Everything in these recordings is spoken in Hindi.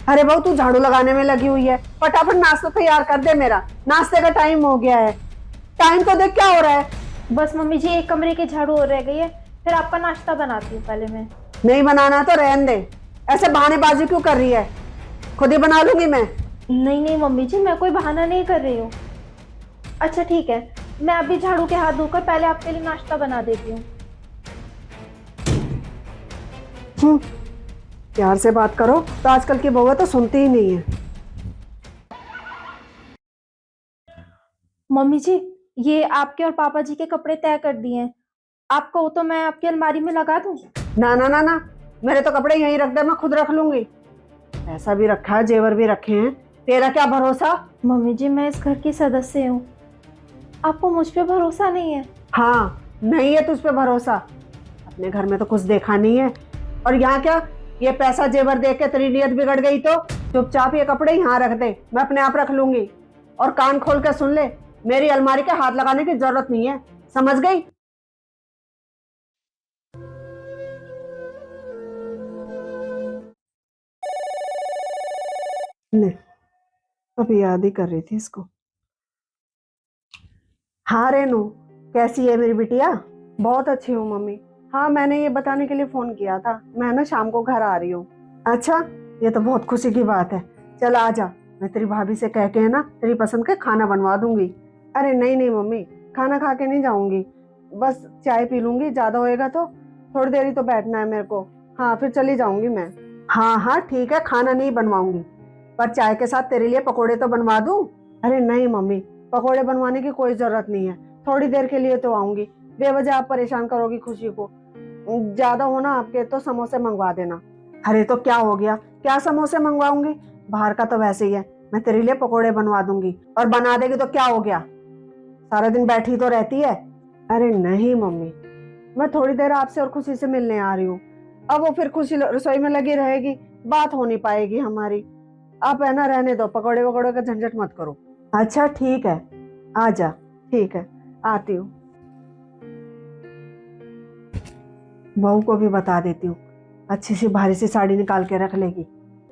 अरे बहू तू झाड़ू लगाने में लगी हुई है, फटाफट नाश्ता तैयार कर दे, मेरा नाश्ते का टाइम हो गया है। टाइम तो देख क्या हो रहा है। बस मम्मी जी, एक कमरे की झाड़ू और रह गई है, फिर आपका नाश्ता बनाती हूँ पहले मैं। नहीं बनाना तो रहन दे, ऐसे बहानेबाजी क्यों कर रही है, खुद ही बना लूंगी मैं। नहीं नहीं मम्मी जी, मैं कोई बहाना नहीं कर रही हूँ। अच्छा ठीक है, मैं अभी झाड़ू के हाथ धोकर पहले आपके लिए नाश्ता बना देती हूँ। प्यार से बात करो तो आजकल की बहू तो सुनती ही नहीं है। मम्मी जी, ये आपके और पापा जी के कपड़े तय कर दिए हैं। आपको हो तो मैं आपकी अलमारी में लगा दूँ? ना ना ना ना, मेरे तो कपड़े यहीं रख दे, मैं खुद रख लूंगी। पैसा भी रखा है, जेवर भी रखे हैं, तेरा क्या भरोसा। मम्मी जी, मैं इस घर की सदस्य हूँ, आपको मुझ पे भरोसा नहीं है? हाँ नहीं है तुझ पे भरोसा, अपने घर में तो कुछ देखा नहीं है, और यहाँ क्या, ये पैसा जेवर देख के तेरी नीयत बिगड़ गई तो चुपचाप ये कपड़े यहाँ रख दे, मैं अपने आप रख लूंगी। और कान खोल के सुन ले, मेरी अलमारी के हाथ लगाने की जरूरत नहीं है, समझ गई। ले, अभी याद ही कर रही थी इसको। हाँ रेनू, कैसी है मेरी बिटिया। बहुत अच्छी हूँ मम्मी। हाँ मैंने ये बताने के लिए फोन किया था, मैं ना शाम को घर आ रही हूँ। अच्छा, ये तो बहुत खुशी की बात है। चल आ जा, मैं तेरी भाभी से कह के है ना तेरी पसंद का खाना बनवा दूंगी। अरे नहीं नहीं मम्मी, खाना खा के नहीं जाऊंगी, बस चाय पी लूंगी, ज्यादा होएगा तो थोड़ी देर ही तो बैठना है मेरे को। हाँ फिर चली जाऊंगी मैं। हाँ हाँ ठीक है, खाना नहीं बनवाऊंगी, पर चाय के साथ तेरे लिए पकोड़े तो बनवा दूं। अरे नहीं मम्मी, पकोड़े बनवाने की कोई जरूरत नहीं है, थोड़ी देर के लिए तो आऊंगी, बेवजह आप परेशान करोगी खुशी को। ज्यादा हो ना आपके तो समोसे मंगवा देना। अरे तो क्या हो गया, क्या समोसे मंगवाऊंगी, बाहर का तो वैसे ही है, मैं तेरे लिए पकोड़े बनवा दूंगी, और बना देगी तो क्या हो गया, सारा दिन बैठी तो रहती है। अरे नहीं मम्मी, मैं थोड़ी देर आपसे और खुशी से मिलने आ रही हूँ, अब वो फिर खुशी रसोई में लगी रहेगी, बात हो नहीं पाएगी हमारी। आप है ना रहने दो, पकोड़े वकोड़े का झंझट मत करो। अच्छा ठीक है, आ जा, ठीक है, आती हूँ। बहू को भी बता देती हूँ, अच्छी सी भारी सी साड़ी निकाल के रख लेगी,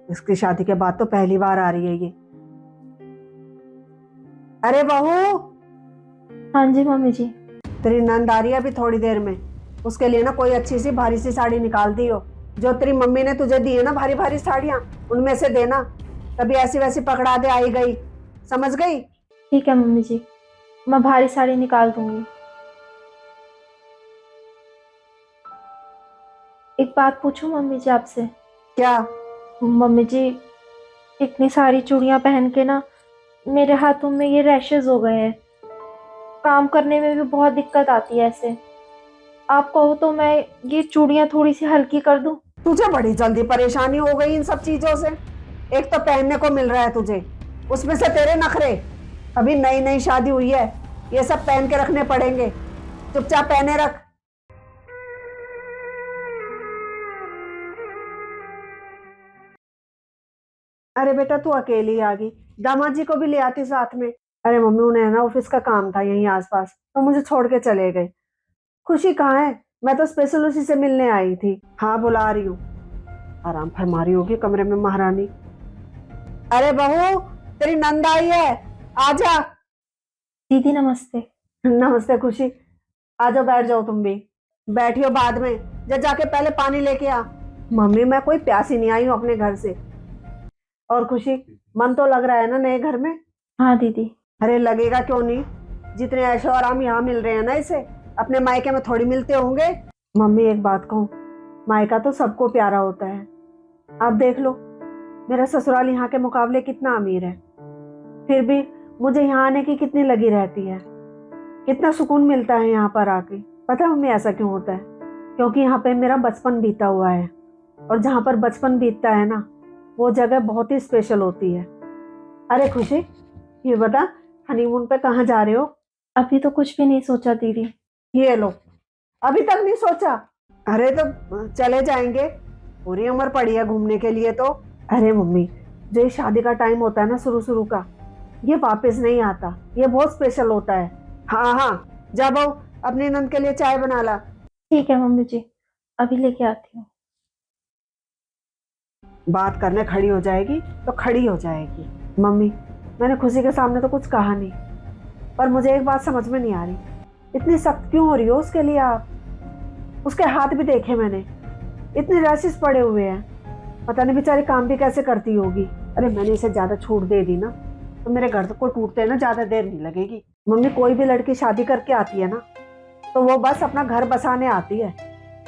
इसकी शादी के बाद तो पहली बार आ रही है ये। अरे बहू, हाँ जी मम्मी जी। तेरी नंद आ रही है अभी थोड़ी देर में, उसके लिए ना कोई अच्छी सी भारी सी साड़ी निकाल दी हो, जो तेरी मम्मी ने तुझे दी है ना भारी भारी साड़ियां, उनमें से देना, कभी ऐसी वैसी पकड़ा दे आई गई, समझ गई। ठीक है मम्मी जी, मैं भारी साड़ी निकाल दूंगी। एक बात पूछूं मम्मी जी आपसे? क्या। मम्मी जी, इतनी सारी चूड़ियां पहन के ना मेरे हाथों में ये रैशेज हो गए हैं, काम करने में भी बहुत दिक्कत आती है ऐसे। आप कहो तो मैं ये चूड़ियां थोड़ी सी हल्की कर दूं? तुझे बड़ी जल्दी परेशानी हो गई इन सब चीजों से, एक तो पहनने को मिल रहा है तुझे, उसमें से तेरे नखरे, अभी नई नई शादी हुई है, ये सब पहन के रखने पड़ेंगे, चुपचाप पहने रख। अरे बेटा तू अकेली आ गई, दामाद जी को भी ले आती साथ में। अरे मम्मी उन्हें ना ऑफिस का काम था यहीं आसपास, तो मुझे छोड़ के चले गए। खुशी कहाँ है, मैं तो स्पेशल उसी से मिलने आई थी। हाँ बुला रही हूँ, आराम फरमा रही होगी कमरे में महारानी। अरे बहू, तेरी नंद आई है, आजा। दीदी नमस्ते। नमस्ते खुशी, आ जाओ बैठ जाओ, तुम भी बैठियो बाद में, जा जाके पहले पानी लेके आ। मम्मी मैं कोई प्यासी नहीं आई हूँ अपने घर से। और खुशी, मन तो लग रहा है ना नए घर में। हाँ दीदी। अरे लगेगा क्यों नहीं, जितने ऐशो आराम यहाँ मिल रहे हैं ना इसे, अपने मायके में थोड़ी मिलते होंगे। मम्मी एक बात कहूँ, मायका तो सबको प्यारा होता है, आप देख लो मेरा ससुराल यहाँ के मुकाबले कितना अमीर है, फिर भी मुझे यहाँ आने की कितनी लगी रहती है, कितना सुकून मिलता है यहाँ पर आके। पता है मम्मी ऐसा क्यों होता है, क्योंकि यहाँ पे मेरा बचपन बीता हुआ है, और जहाँ पर बचपन बीतता है ना, वो जगह बहुत ही स्पेशल होती है। अरे खुशी, ये बता हनीमून पे कहाँ जा रहे हो। अभी तो कुछ भी नहीं सोचा दीदी। ये लो, अभी तक नहीं सोचा। अरे तो चले जाएंगे, पूरी उम्र पड़ी है घूमने के लिए तो। अरे मम्मी, जो ये शादी का टाइम होता है ना शुरू शुरू का, ये वापस नहीं आता, ये बहुत स्पेशल होता है। हाँ हाँ, जा बहू अपनी नंद के लिए चाय बना ला। ठीक है मम्मी जी, अभी लेके आती हूँ। बात करने खड़ी हो जाएगी तो खड़ी हो जाएगी। मम्मी, मैंने खुशी के सामने तो कुछ कहा नहीं, पर मुझे एक बात समझ में नहीं आ रही, इतनी सख्त क्यों हो रही हो उसके लिए आप? उसके हाथ भी देखे मैंने, इतने रैशेस पड़े हुए हैं, पता नहीं बेचारी काम भी कैसे करती होगी। अरे मैंने इसे ज्यादा छूट दे दी ना तो मेरे घर को टूटते ना ज्यादा देर नहीं लगेगी। मम्मी, कोई भी लड़की शादी करके आती है ना तो वो बस अपना घर बसाने आती है,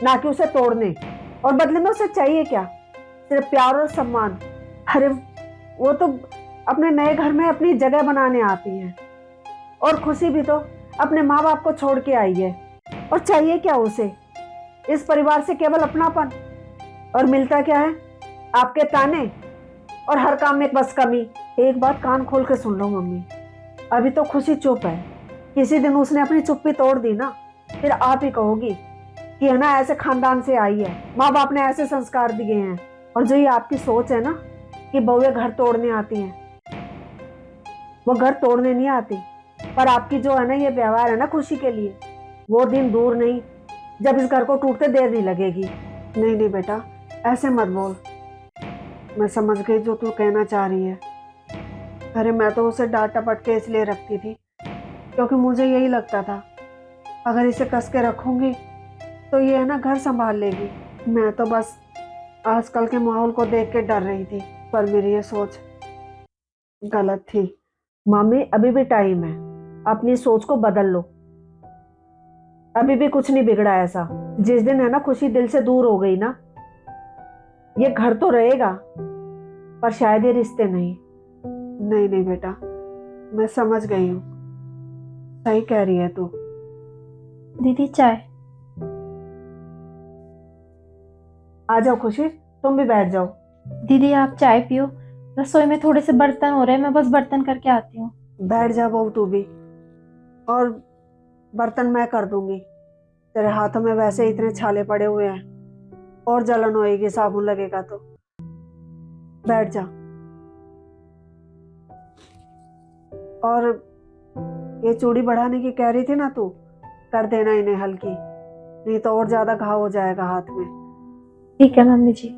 ना कि उसे तोड़ने। और बदले में उसे चाहिए क्या? सिर्फ प्यार और सम्मान। अरे वो तो अपने नए घर में अपनी जगह बनाने आती है, और खुशी भी तो अपने माँ बाप को छोड़ के आई है, और चाहिए क्या उसे? इस परिवार से केवल अपनापन, और मिलता क्या है? आपके ताने और हर काम में बस कमी। एक बात कान खोल के सुन लो मम्मी, अभी तो खुशी चुप है, किसी दिन उसने अपनी चुप्पी तोड़ दी ना फिर आप ही कहोगी कि है ना ऐसे खानदान से आई है, माँ बाप ने ऐसे संस्कार दिए हैं। और जो ये आपकी सोच है ना कि बहुएं घर तोड़ने आती हैं, वो घर तोड़ने नहीं आती, पर आपकी जो है ना ये व्यवहार है ना खुशी के लिए, वो दिन दूर नहीं जब इस घर को टूटते देर नहीं लगेगी। नहीं नहीं बेटा, ऐसे मत बोल, मैं समझ गई जो तू कहना चाह रही है। अरे मैं तो उसे डांट टपट के इसलिए रखती थी क्योंकि मुझे यही लगता था अगर इसे कस के रखूंगी तो ये है ना घर संभाल लेगी। मैं तो बस आजकल के माहौल को देख के डर रही थी, पर मेरी ये सोच गलत थी। मम्मी, अभी भी टाइम है, अपनी सोच को बदल लो, अभी भी कुछ नहीं बिगड़ा ऐसा। जिस दिन है ना खुशी दिल से दूर हो गई ना, ये घर तो रहेगा पर शायद ये रिश्ते नहीं। नहीं नहीं बेटा, मैं समझ गई हूँ, सही कह रही है तू। दीदी चाय। आ जाओ खुशी, तुम भी बैठ जाओ। दीदी आप चाय पियो, रसोई में थोड़े से बर्तन हो रहे हैं, मैं बस बर्तन करके आती हूँ। बैठ जा बहू तू भी, और बर्तन मैं कर दूंगी, तेरे हाथों में वैसे ही इतने छाले पड़े हुए हैं, और जलन होएगी साबुन लगेगा तो। बैठ जा। और ये चूड़ी बढ़ाने की कह रही थी ना तू, कर देना इन्हें हल्की, नहीं तो और ज्यादा घाव हो जाएगा हाथ में। ठीक है मम्मी जी।